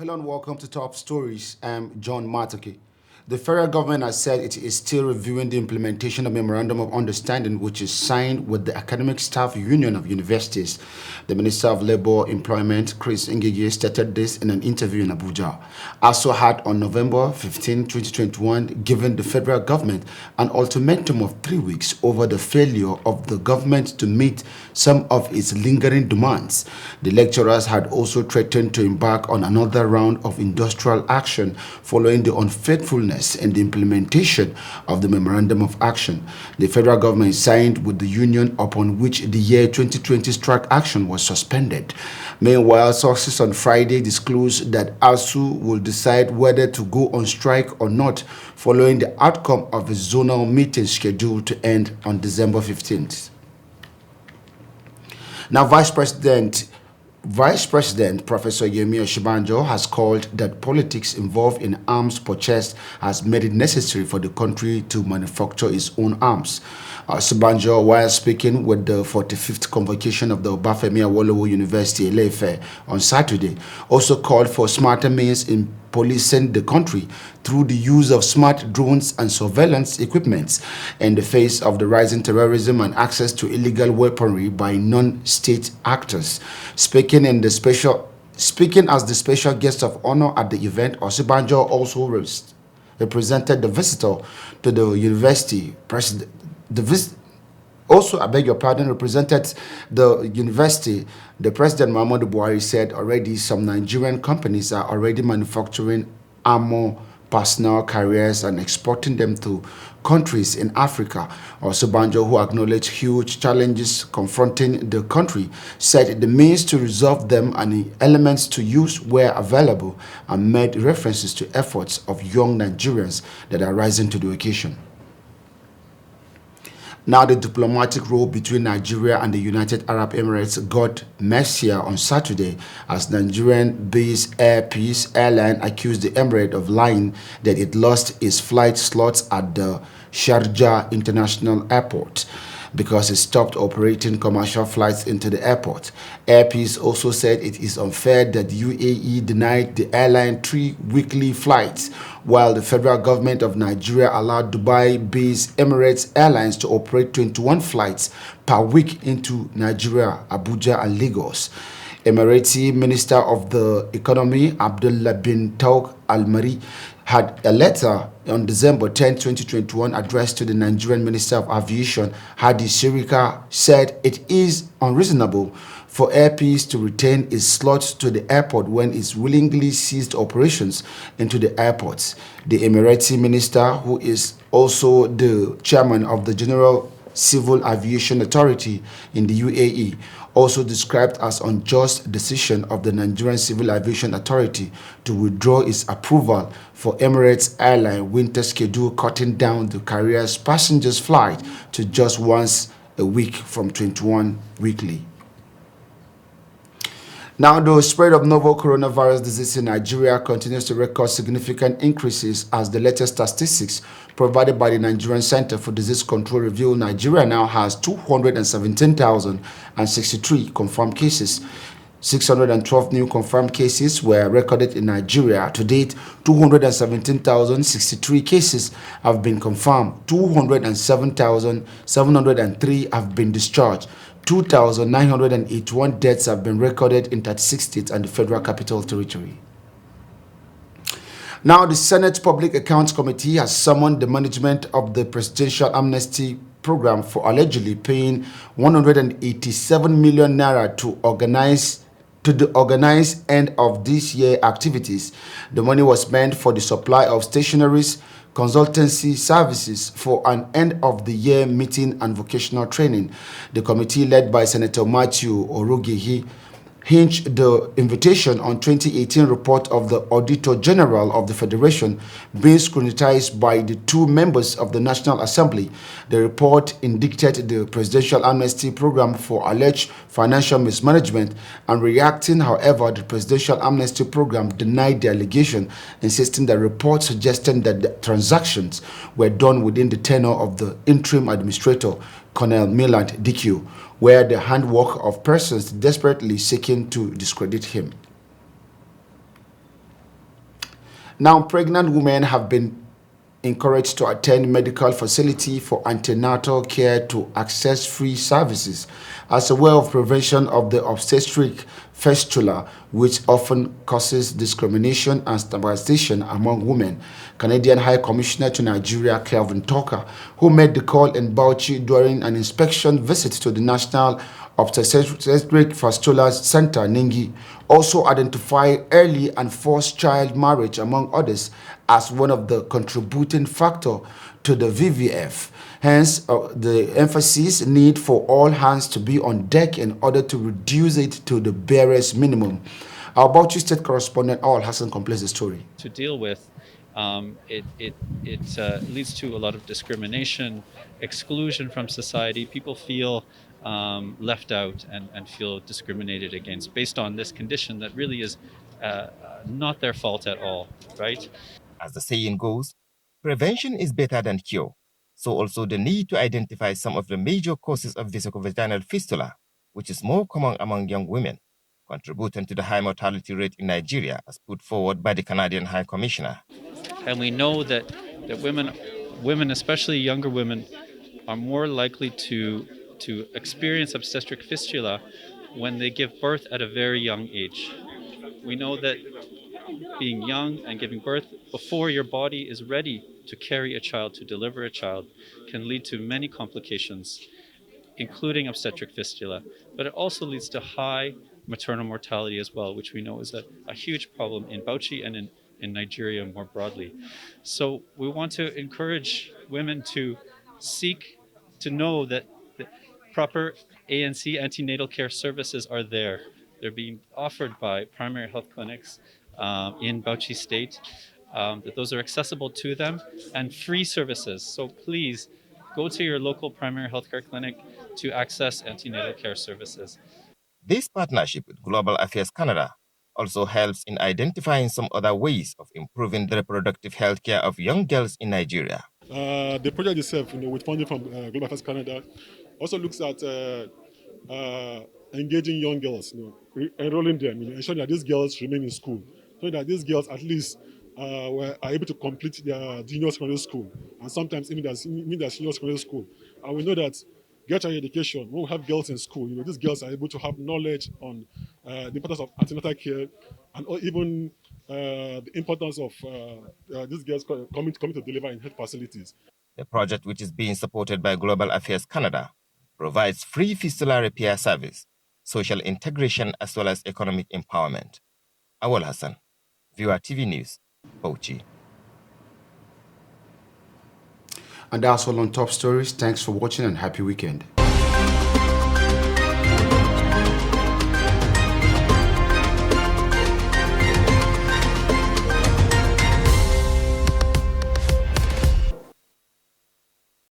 Hello and welcome to Top Stories. I'm John Matoke. The federal government has said it is still reviewing the implementation of Memorandum of Understanding, which is signed with the Academic Staff Union of Universities. The Minister of Labour Employment, Chris Ngige, stated this in an interview in Abuja. ASUU had on November 15, 2021, given the federal government an ultimatum of 3 weeks over the failure of the government to meet some of its lingering demands. The lecturers had also threatened to embark on another round of industrial action following the unfaithfulness and the implementation of the Memorandum of Action. The federal government signed with the union, upon which the year 2020 strike action was suspended. Meanwhile, sources on Friday disclosed that ASUU will decide whether to go on strike or not following the outcome of a zonal meeting scheduled to end on December 15th. Now, Vice President Professor Yemi Oshibanjo has called that politics involved in arms purchase has made it necessary for the country to manufacture its own arms. Oshibanjo, while speaking with the 45th convocation of the Obafemi Awolowo University Ile-Ife on Saturday, also called for smarter means in policing the country through the use of smart drones and surveillance equipment in the face of the rising terrorism and access to illegal weaponry by non-state actors. Speaking as the special guest of honor at the event, Osibanjo also represented the visitor to the university president. Represented the university. The President Muhammadu Buhari said already some Nigerian companies are already manufacturing armor, personnel carriers and exporting them to countries in Africa. Osubanjo, who acknowledged huge challenges confronting the country, said the means to resolve them and the elements to use were available and made references to efforts of young Nigerians that are rising to the occasion. Now, the diplomatic row between Nigeria and the United Arab Emirates got messier on Saturday as Nigerian-based Air Peace airline accused the emirate of lying that it lost its flight slots at the Sharjah International Airport because it stopped operating commercial flights into the airport. Air Peace also said it is unfair that UAE denied the airline 3 weekly flights, while the federal government of Nigeria allowed Dubai-based Emirates Airlines to operate 21 flights per week into Nigeria, Abuja, and Lagos. Emirati Minister of the Economy, Abdullah bin Tauk Al-Mari, had a letter on December 10, 2021 addressed to the Nigerian Minister of Aviation, Hadi Sirika, said it is unreasonable for Air Peace to retain its slots to the airport when it's willingly ceased operations into the airports. The Emirati Minister, who is also the chairman of the General Civil Aviation Authority in the UAE, also described as unjust decision of the Nigerian Civil Aviation Authority to withdraw its approval for Emirates Airline winter schedule, cutting down the carrier's passengers flight to just once a week from 21 weekly. Now, the spread of novel coronavirus disease in Nigeria continues to record significant increases as the latest statistics provided by the Nigerian Center for Disease Control reveal Nigeria now has 217,063 confirmed cases. 612 new confirmed cases were recorded in Nigeria. To date, 217,063 cases have been confirmed. 207,703 have been discharged. 2,981 deaths have been recorded in 36 states and the Federal Capital Territory. Now, the Senate Public Accounts Committee has summoned the management of the Presidential Amnesty Program for allegedly paying 187 million naira to the organized end of this year activities. The money was meant for the supply of stationaries, consultancy services for an end-of-the-year meeting and vocational training. The committee, led by Senator Matthew Orogehi, hinged the invitation on 2018 report of the Auditor General of the Federation being scrutinized by the 2 members of the National Assembly. The report indicted the Presidential Amnesty Program for alleged financial mismanagement, and reacting, however, the Presidential Amnesty Program denied the allegation, insisting that reports suggested that the transactions were done within the tenure of the interim administrator, Colonel Milland DQ, where the handwork of persons desperately seeking to discredit him. Now, pregnant women have been encouraged to attend medical facility for antenatal care to access free services as a way of prevention of the obstetric fistula, which often causes discrimination and stigmatization among women. Canadian High Commissioner to Nigeria, Kelvin Tucker, who made the call in Bauchi during an inspection visit to the National Obstetric Fistula Center, Ningi, also identified early and forced child marriage, among others, as one of the contributing factor to the VVF. Hence, the emphasis need for all hands to be on deck in order to reduce it to the barest minimum. Our Bauchi State correspondent, Al Hassan, completes the story. To deal with, it leads to a lot of discrimination, exclusion from society. People feel left out and feel discriminated against based on this condition that really is not their fault at all, right? As the saying goes, prevention is better than cure. So also the need to identify some of the major causes of vesicovaginal fistula, which is more common among young women, contributing to the high mortality rate in Nigeria as put forward by the Canadian High Commissioner. And we know that women, especially younger women, are more likely to experience obstetric fistula when they give birth at a very young age. We know that being young and giving birth before your body is ready to carry a child, to deliver a child, can lead to many complications, including obstetric fistula, but it also leads to high maternal mortality as well, which we know is a huge problem in Bauchi and in Nigeria more broadly. So we want to encourage women to seek to know that the proper ANC antenatal care services are there. They're being offered by primary health clinics in Bauchi State, that those are accessible to them and free services. So please go to your local primary healthcare clinic to access antenatal care services. This partnership with Global Affairs Canada also helps in identifying some other ways of improving the reproductive health care of young girls in Nigeria. The project itself, with funding from Global Affairs Canada, also looks at engaging young girls, enrolling them, ensuring that these girls remain in school, so that these girls at least are able to complete their junior secondary school, and sometimes even their senior secondary school. And we know that get child education, when we have girls in school, these girls are able to have knowledge on the importance of antenatal care, and even the importance of these girls coming to deliver in health facilities. The project, which is being supported by Global Affairs Canada, provides free fistula repair service, social integration, as well as economic empowerment. Awal Hassan, Viewer TV News, Bauchi. And that's all on Top Stories. Thanks for watching and happy weekend.